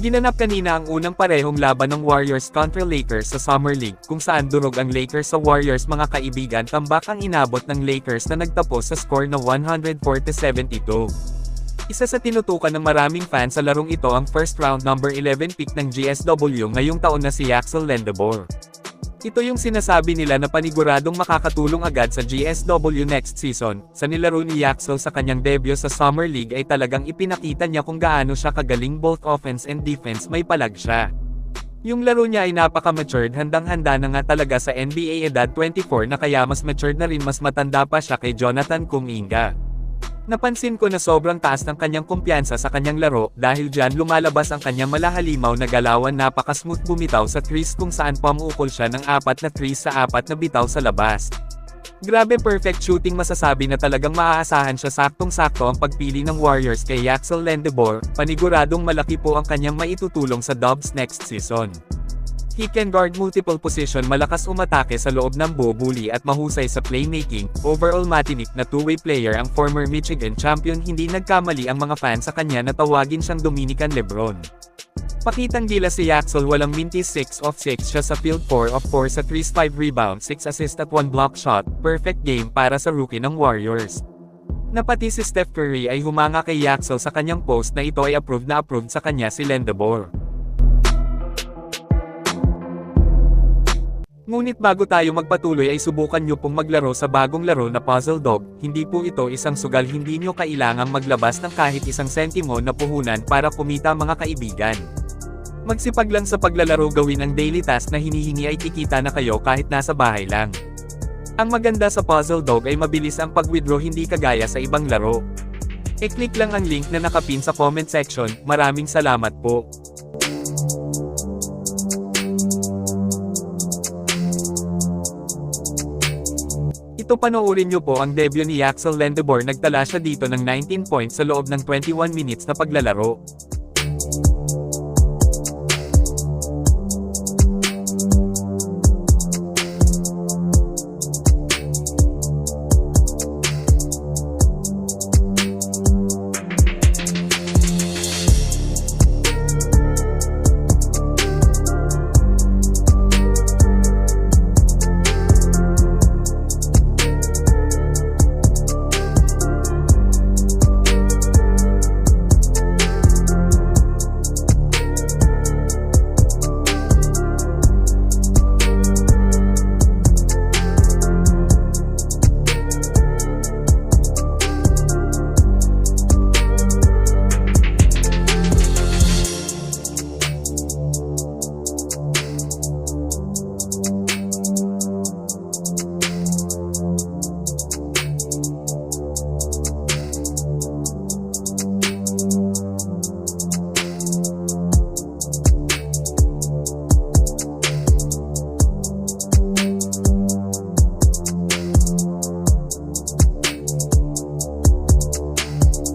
Ginanap kanina ang unang parehong laban ng Warriors kontra Lakers sa Summer League, kung saan durog ang Lakers sa Warriors. Mga kaibigan, tambak ang inabot ng Lakers na nagtapos sa score na 104-72. Isa sa tinutukan ng maraming fans sa larong ito ang first round number 11 pick ng GSW ngayong taon na si Yaxel Lendabor. Ito yung sinasabi nila na paniguradong makakatulong agad sa GSW next season. Sa nilaro ni Yaxel sa kanyang debut sa Summer League ay talagang ipinakita niya kung gaano siya kagaling both offense and defense. May palag siya. Yung laro niya ay napaka-matured, handang-handa na nga talaga sa NBA edad 24 na, kaya mas matured na rin, mas matanda pa siya kay Jonathan Kuminga. Napansin ko na sobrang taas ng kanyang kumpiyansa sa kanyang laro, dahil dyan lumalabas ang kanyang malahalimaw na galawan. Napaka-smooth bumitaw sa threes, kung saan pumuukol siya ng 4 na threes sa 4 na bitaw sa labas. Grabe, perfect shooting, masasabi na talagang maaasahan siya. Saktong-sakto ang pagpili ng Warriors kay Yaxel Lendabor, paniguradong malaki po ang kanyang maitutulong sa Dubs next season. He can guard multiple position, malakas umatake sa loob ng bully at mahusay sa playmaking. Overall matinik na two-way player ang former Michigan champion. Hindi nagkamali ang mga fans sa kanya na tawagin siyang Dominican Lebron. Pakitang gila si Yaxel, walang minti, 6 of 6 siya sa field, 4 of 4 sa threes, 5 rebounds, 6 assists at 1 block shot. Perfect game para sa rookie ng Warriors. Na pati si Steph Curry ay humanga kay Yaxel sa kanyang post na ito ay approved na approved sa kanya si Lendabor. Ngunit bago tayo magpatuloy ay subukan nyo pong maglaro sa bagong laro na Puzzle Dog. Hindi po ito isang sugal, hindi nyo kailangang maglabas ng kahit isang sentimo na puhunan para kumita, mga kaibigan. Magsipag lang sa paglalaro, gawin ang daily task na hinihingi ay kikita na kayo kahit nasa bahay lang. Ang maganda sa Puzzle Dog ay mabilis ang pag-withdraw, hindi kagaya sa ibang laro. I-click lang ang link na nakapin sa comment section. Maraming salamat po. Ito, panoorin nyo po ang debut ni Yaxel Lendabor. Nagtala siya dito ng 19 points sa loob ng 21 minutes na paglalaro.